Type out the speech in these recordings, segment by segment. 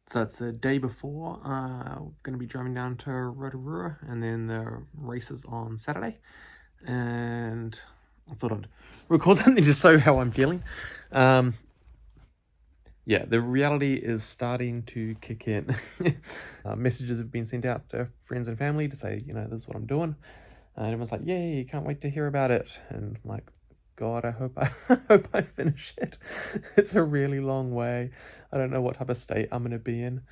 So it's the day before. We're going to be driving down to Rotorua, and then the race is on Saturday. And I thought I'd record something to show how I'm feeling. Yeah, the reality is starting to kick in. Messages have been sent out to friends and family to say, you know, this is what I'm doing. And everyone's like, yay, can't wait to hear about it. And I'm like, God, I hope I hope I finish it. It's a really long way. I don't know what type of state I'm gonna be in.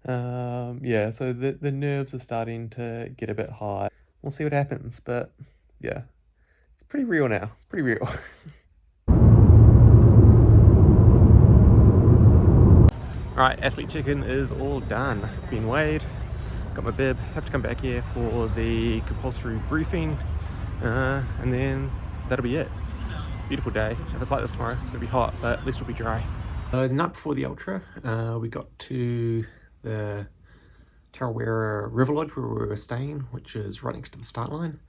Yeah, so the nerves are starting to get a bit high. We'll see what happens, but yeah, it's pretty real now. It's pretty real. Right, athlete check-in is all done. Been weighed, got my bib. Have to come back here for the compulsory briefing, and then that'll be it. Beautiful day. If it's like this tomorrow, it's gonna be hot, but at least it'll be dry. The night before the ultra, we got to the Tarawera River Lodge where we were staying, which is right next to the start line,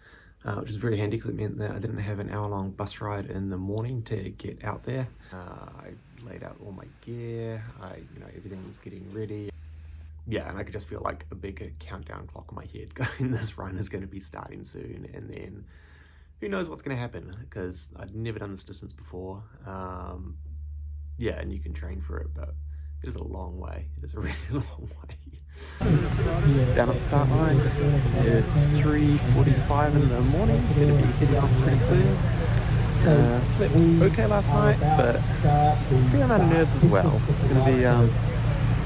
which is very handy because it meant that I didn't have an hour-long bus ride in the morning to get out there. I laid out all my gear. Everything was getting ready. Yeah, and I could just feel like a big countdown clock in my head going, this run is going to be starting soon, and then who knows what's going to happen, because I'd never done this distance before. Yeah, and you can train for it, but it is a long way. It is a really long way. Down at the start line, it's 3:45 in the morning. Gonna be heading off pretty soon. Slept okay last night, but a fair amount of nerves as well. It's gonna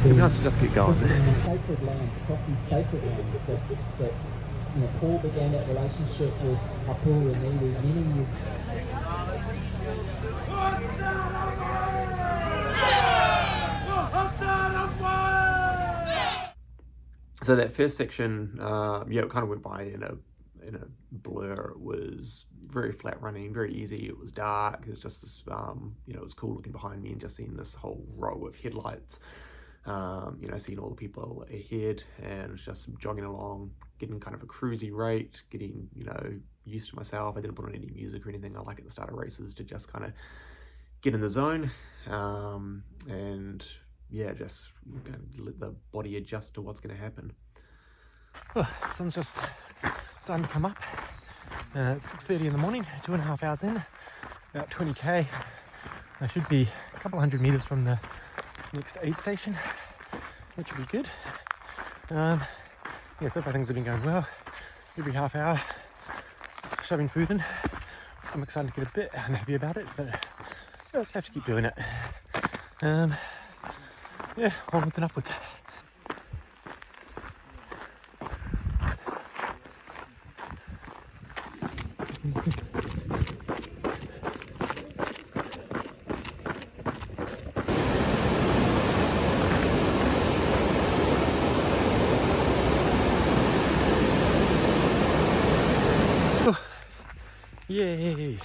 be nice to just get going. Sacred lands, crossing sacred lands that Paul began that relationship with Apu and Iwi many years ago. So that first section, yeah, it kind of went by in a blur. It was very flat running, very easy. It was dark. It was just this, it was cool looking behind me and just seeing this whole row of headlights. Seeing all the people ahead, and was just jogging along, getting kind of a cruisy rate, getting, used to myself. I didn't put on any music or anything. I like at the start of races to just kind of get in the zone, and yeah, just let the body adjust to what's going to happen. Oh, sun's just starting to come up. It's 6:30 in the morning, 2.5 hours in, about 20k. I should be a couple hundred meters from the next aid station, which will be good. Yeah, so far things have been going well. Every half hour, shoving food in. So I'm excited to get a bit unhappy about it, but I just have to keep doing it. Yeah, onwards and upwards. Yay!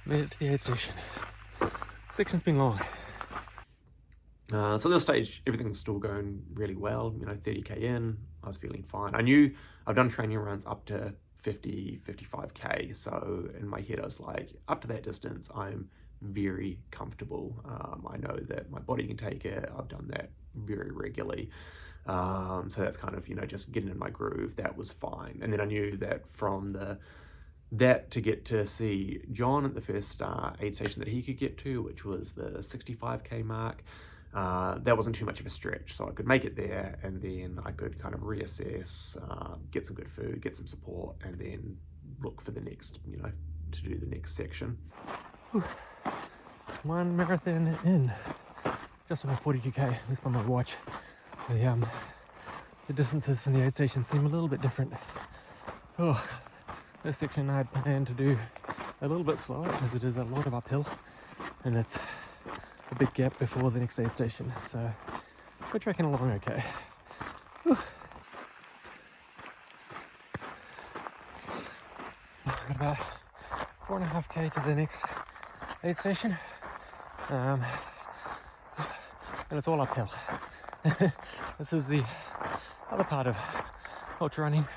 Made it to the aid station. Section's been long. So at this stage, everything was still going really well. 30k in, I was feeling fine. I knew I've done training runs up to 50, 55k. So in my head, I was like, up to that distance, I'm very comfortable. I know that my body can take it. I've done that very regularly. So that's kind of, just getting in my groove. That was fine. And then I knew that from that to get to see John at the first aid station that he could get to, which was the 65k mark, that wasn't too much of a stretch, so I could make it there, and then I could kind of reassess, get some good food, get some support, and then look for the next, to do the next section. Whew. One marathon in, just over 42k, at least by my watch. The distances from the aid station seem a little bit different. Oh. This section I had planned to do a little bit slower because it is a lot of uphill, and it's a big gap before the next aid station, so we're tracking along okay. Whew. Got about 4.5k to the next aid station, and it's all uphill. This is the other part of ultra running,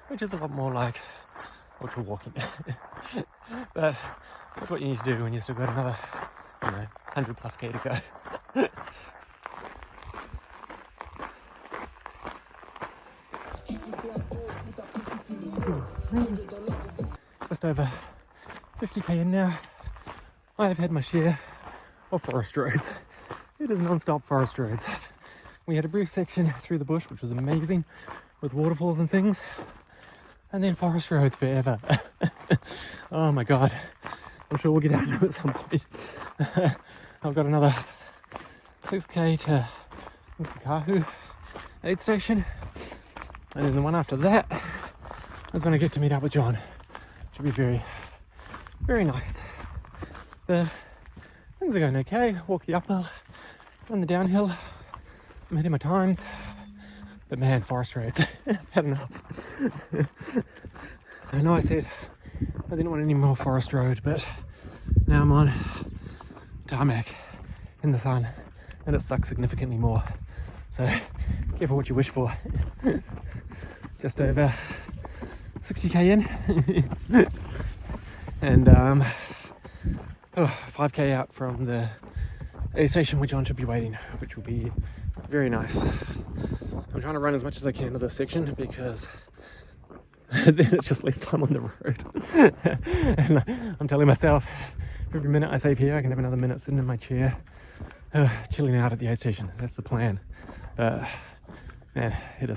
which is a lot more like ultra walking. But that's what you need to do when you still got another 100 plus k to go. Just over 50k in now. I have had my share of forest roads. It is non-stop forest roads. We had a brief section through the bush, which was amazing, with waterfalls and things, and then forest roads forever. Oh my god, I'm sure we'll get out of them at some point. I've got another 6k to Kahu aid station, and then the one after that is when I get to meet up with John. Should be very, very nice. The things are going okay. Walk the uphill, run the downhill. I'm hitting my times, but man, forest roads, had enough. I know I said I didn't want any more forest road, but now I'm on tarmac in the sun, and it sucks significantly more. So careful what you wish for. Just over 60k in, and 5k out from the aid station where John should be waiting, which will be very nice. I'm trying to run as much as I can to this section because then it's just less time on the road. And I'm telling myself every minute I save here I can have another minute sitting in my chair chilling out at the aid station. That's the plan. Man, it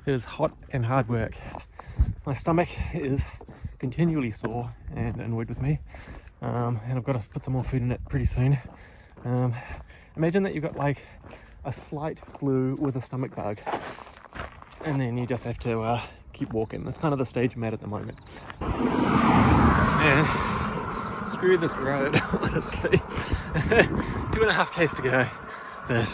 is hot and hard work. My stomach is continually sore and annoyed with me, and I've got to put some more food in it pretty soon. Imagine that you've got like a slight flu with a stomach bug, and then you just have to keep walking. That's kind of the stage I'm at the moment. Man, screw this road, honestly. 2.5 k's to go, but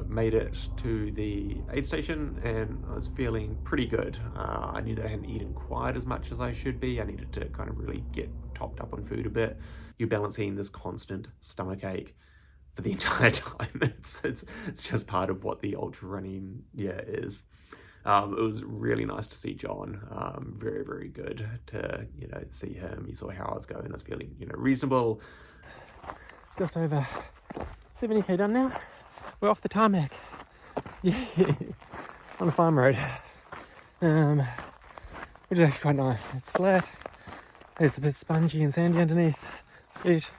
made it to the aid station and I was feeling pretty good. I knew that I hadn't eaten quite as much as I should be. I needed to kind of really get topped up on food a bit. You're balancing this constant stomach ache for the entire time. It's just part of what the ultra running is. It was really nice to see John. Very, very good to see him. He saw how I was going. I was feeling reasonable. Just over 70k done now. We're off the tarmac. Yeah, on a farm road. Which is actually quite nice. It's flat. It's a bit spongy and sandy underneath it.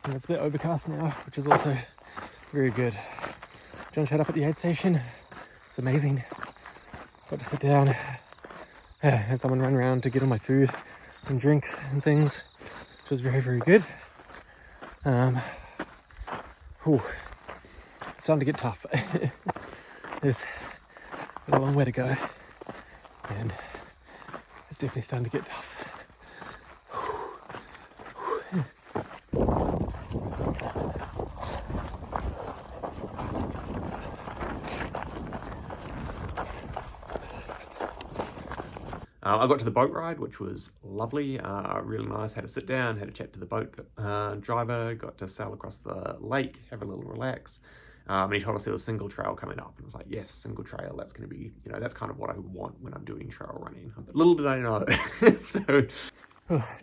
And it's a bit overcast now, which is also very good. John showed up at the aid station. It's amazing. Got to sit down. Had someone run around to get all my food and drinks and things, which was very, very good. It's starting to get tough. There's a long way to go, and it's definitely starting to get tough. I got to the boat ride, which was lovely, really nice. Had a sit down, had a chat to the boat driver, got to sail across the lake, have a little relax. And he told us there was a single trail coming up, and I was like, yes, single trail, that's going to be, that's kind of what I want when I'm doing trail running. But little did I know. So,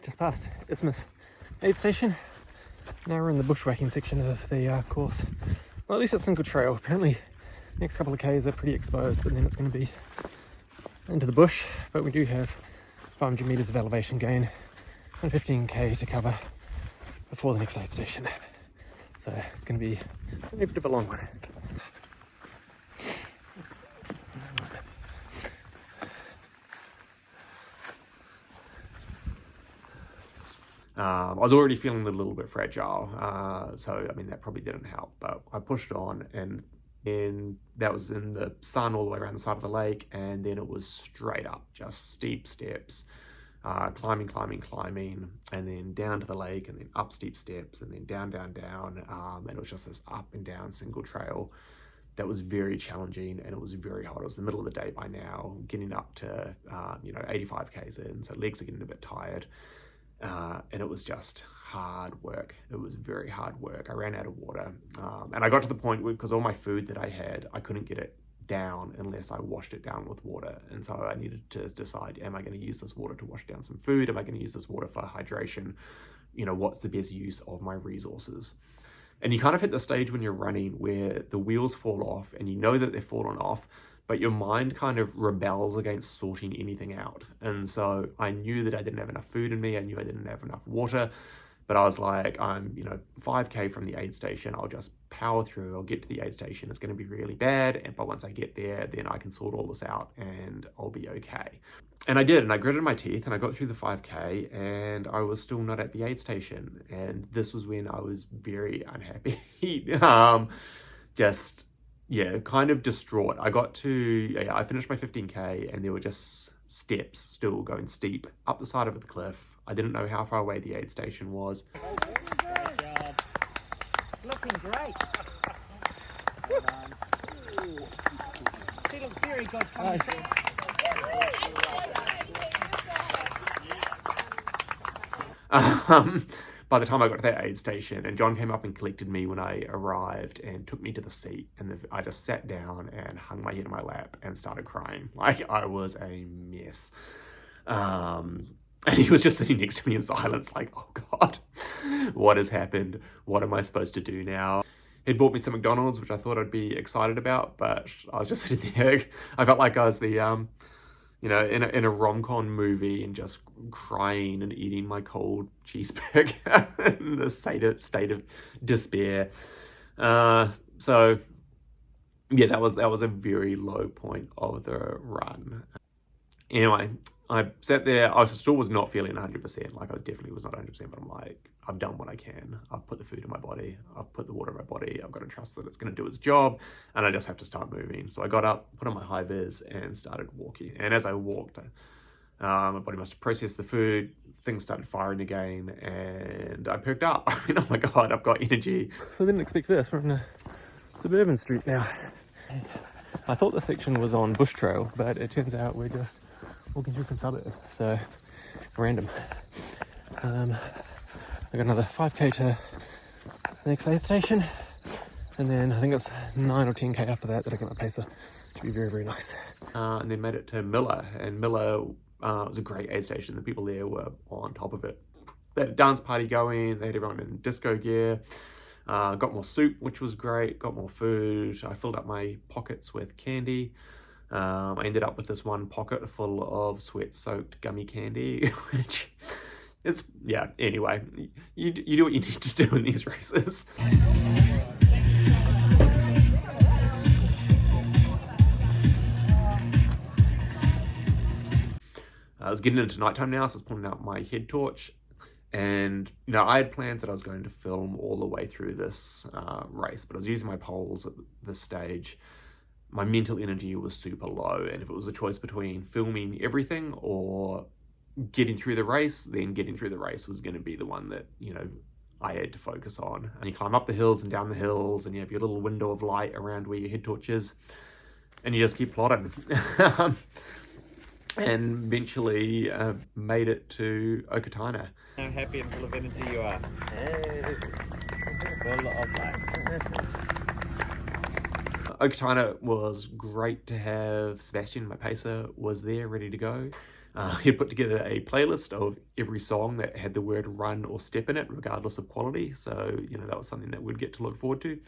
just past Isthmus aid station. Now we're in the bushwhacking section of the course. Well, at least it's single trail. Apparently, next couple of k's are pretty exposed, but then it's going to be into the bush. But we do have 500 meters of elevation gain and 15k to cover before the next aid station. So it's going to be a bit of a long one. I was already feeling a little bit fragile, so I mean that probably didn't help, but I pushed on, and that was in the sun all the way around the side of the lake, and then it was straight up, just steep steps, climbing, and then down to the lake, and then up steep steps, and then down, and it was just this up and down single trail that was very challenging, and it was very hot. It was the middle of the day by now, getting up to 85 k's in, so legs are getting a bit tired. And it was just hard work. It was very hard work. I ran out of water, and I got to the point where, because all my food that I had, I couldn't get it down unless I washed it down with water. And so I needed to decide, am I going to use this water to wash down some food? Am I going to use this water for hydration you know, what's the best use of my resources. And you kind of hit the stage when you're running where the wheels fall off and you know that they're fallen off, but your mind kind of rebels against sorting anything out. And so I knew that I didn't have enough food in me. I knew I didn't have enough water, but I was like, I'm, you know, 5K from the aid station. I'll just power through. I'll get to the aid station. It's going to be really bad. But once I get there, then I can sort all this out and I'll be okay. And I did, and I gritted my teeth and I got through the 5K and I was still not at the aid station. And this was when I was very unhappy. Just, yeah, kind of distraught. I got to, yeah, I finished my 15K and there were just steps still going steep up the side of the cliff. I didn't know how far away the aid station was. Great job. Looking great. Well done. She looks very good. By the time I got to that aid station, and John came up and collected me when I arrived and took me to the seat, and I just sat down and hung my head in my lap and started crying. Like, I was a mess. And he was just sitting next to me in silence, like, oh God, what has happened? What am I supposed to do now? He'd bought me some McDonald's, which I thought I'd be excited about, but I was just sitting there. I felt like I was the, you know, in a rom-com movie and just crying and eating my cold cheeseburger in the state of despair. So yeah, that was a very low point of the run. Anyway, I sat there. I still was not feeling 100%. Like, I definitely was not 100%, but I'm like, I've done what I can. I've put the food in my body. I've put the water in my body. I've got to trust that it's going to do its job, and I just have to start moving. So I got up, put on my high vis, and started walking. And as I walked, my body must have processed the food. Things started firing again, and I perked up. I mean, oh my God, I've got energy. So I didn't expect this. We're on a suburban street now. I thought the section was on bush trail, but it turns out we're just walking through some suburb, so random. I got another 5K to the next aid station, and then I think it's 9 or 10K after that I get my pacer, which would be very, very nice. And then made it to Miller, and Miller was a great aid station. The people there were on top of it. They had a dance party going, they had everyone in disco gear. Got more soup, which was great, got more food. I filled up my pockets with candy. I ended up with this one pocket full of sweat-soaked gummy candy, which it's, yeah, anyway, you do what you need to do in these races. I was getting into nighttime now, so I was pulling out my head torch. And, you know, I had plans that I was going to film all the way through this race, but I was using my poles at this stage. My mental energy was super low, and if it was a choice between filming everything or getting through the race, then getting through the race was going to be the one that, you know, I had to focus on. And you climb up the hills and down the hills, and you have your little window of light around where your head torch is, and you just keep plodding. And eventually made it to Okataina. How happy and full of energy you are. Hey. Full of life. Okataina was great to have. Sebastian, my pacer, was there ready to go. He put together a playlist of every song that had the word run or step in it, regardless of quality. So, you know, that was something that we'd get to look forward to.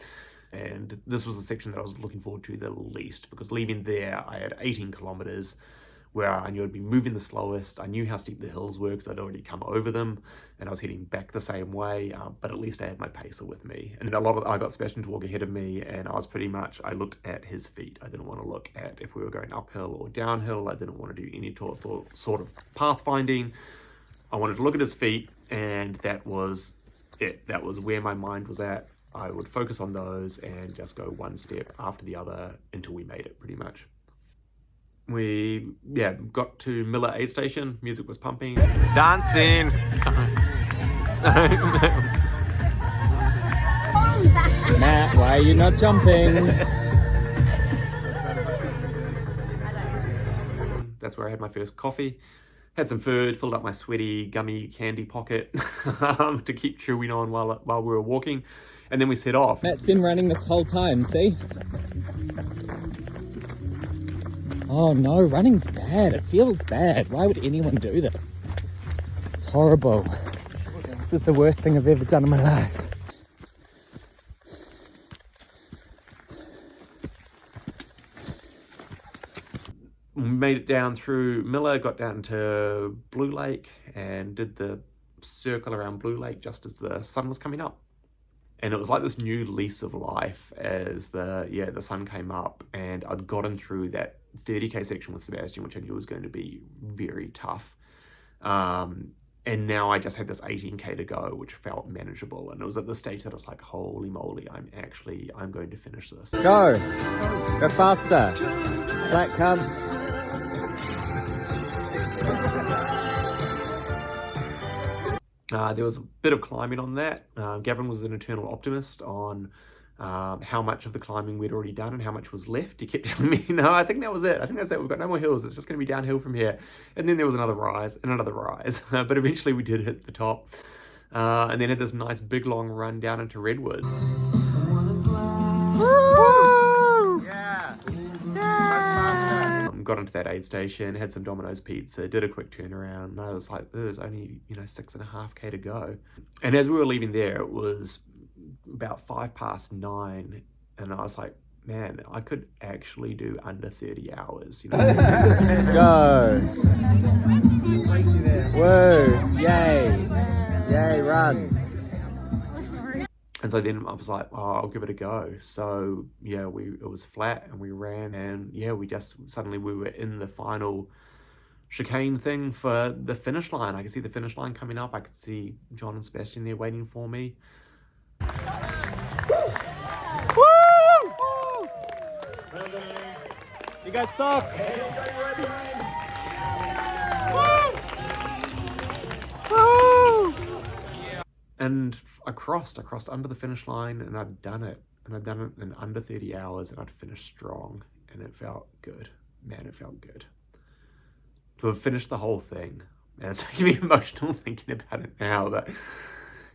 And this was the section that I was looking forward to the least, because leaving there, I had 18 kilometers where I knew I'd be moving the slowest. I knew how steep the hills were because I'd already come over them, and I was heading back the same way, but at least I had my pacer with me. And I got Sebastian to walk ahead of me, and I looked at his feet. I didn't want to look at if we were going uphill or downhill. I didn't want to do any sort of pathfinding. I wanted to look at his feet, and that was it. That was where my mind was at. I would focus on those and just go one step after the other until we made it, pretty much. We, got to Miller aid station. Music was pumping. Dancing! Matt, why are you not jumping? That's where I had my first coffee. Had some food, filled up my sweaty gummy candy pocket to keep chewing on while we were walking. And then we set off. Matt's been running this whole time, see? Oh no, running's bad. It feels bad. Why would anyone do this? It's horrible. This is the worst thing I've ever done in my life. Made it down through Miller, got down to Blue Lake and did the circle around Blue Lake just as the sun was coming up. And it was like this new lease of life as the sun came up, and I'd gotten through that 30k section with Sebastian, which I knew was going to be very tough. And now I just had this 18k to go, which felt manageable. And it was at the stage that I was like, holy moly, I'm going to finish this. Go faster, black cunts. There was a bit of climbing on that. Gavin was an eternal optimist on how much of the climbing we'd already done and how much was left. He kept telling me, no, I think that was it. I think that's it. We've got no more hills. It's just going to be downhill from here. And then there was another rise and another rise. But eventually we did hit the top. And then had this nice big long run down into Redwood. Got into that aid station, had some Domino's pizza, did a quick turnaround. I was like, there's only 6.5k to go. And as we were leaving there, it was about 9:05, and I was like, man, I could actually do under 30 hours. Go! Whoa! Yay! Yay! Run! And so then I was like, oh, I'll give it a go. So yeah, it was flat and we ran, and yeah, suddenly we were in the final chicane thing for the finish line. I could see the finish line coming up. I could see John and Sebastian there waiting for me. Woo! You guys suck! And I crossed under the finish line, and I'd done it. And I'd done it in under 30 hours, and I'd finished strong. And it felt good. Man, it felt good. To have finished the whole thing. And it's making me emotional thinking about it now, but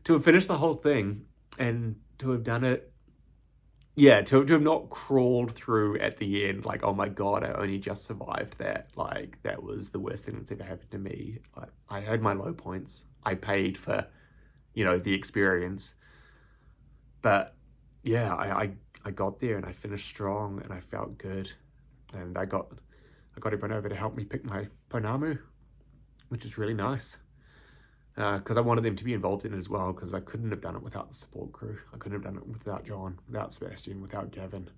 to have finished the whole thing and to have done it, yeah, to have not crawled through at the end, like, oh my God, I only just survived that. Like, that was the worst thing that's ever happened to me. Like, I had my low points. I paid for the experience. But yeah, I got there and I finished strong and I felt good. And I got everyone over to help me pick my Pounamu, which is really nice. Because I wanted them to be involved in it as well, because I couldn't have done it without the support crew. I couldn't have done it without John, without Sebastian, without Gavin.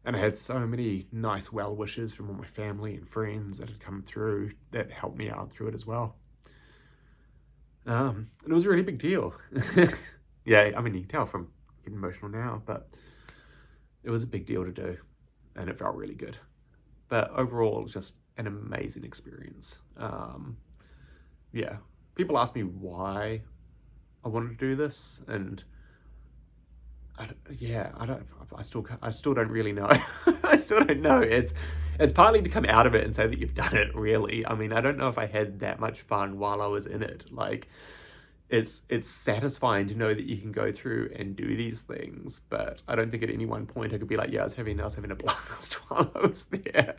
And I had so many nice well wishes from all my family and friends that had come through that helped me out through it as well. And it was a really big deal. Yeah, I mean, you can tell from getting emotional now, but it was a big deal to do, and it felt really good. But overall, just an amazing experience. Yeah, people ask me why I wanted to do this, and I still don't really know. I still don't know. It's partly to come out of it and say that you've done it, really. I mean, I don't know if I had that much fun while I was in it. Like, it's satisfying to know that you can go through and do these things, but I don't think at any one point I could be like, yeah, I was having a blast while I was there.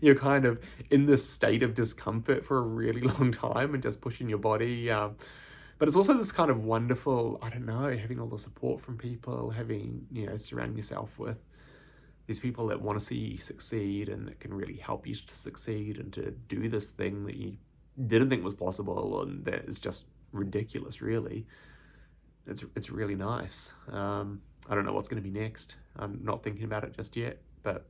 You're kind of in this state of discomfort for a really long time and just pushing your body. But it's also this kind of wonderful, I don't know, having all the support from people, having, surrounding yourself with these people that want to see you succeed and that can really help you to succeed and to do this thing that you didn't think was possible and that is just ridiculous, really. It's really nice. I don't know what's going to be next. I'm not thinking about it just yet, but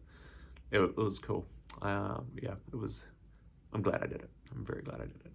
it was cool. Yeah, it was. I'm glad I did it. I'm very glad I did it.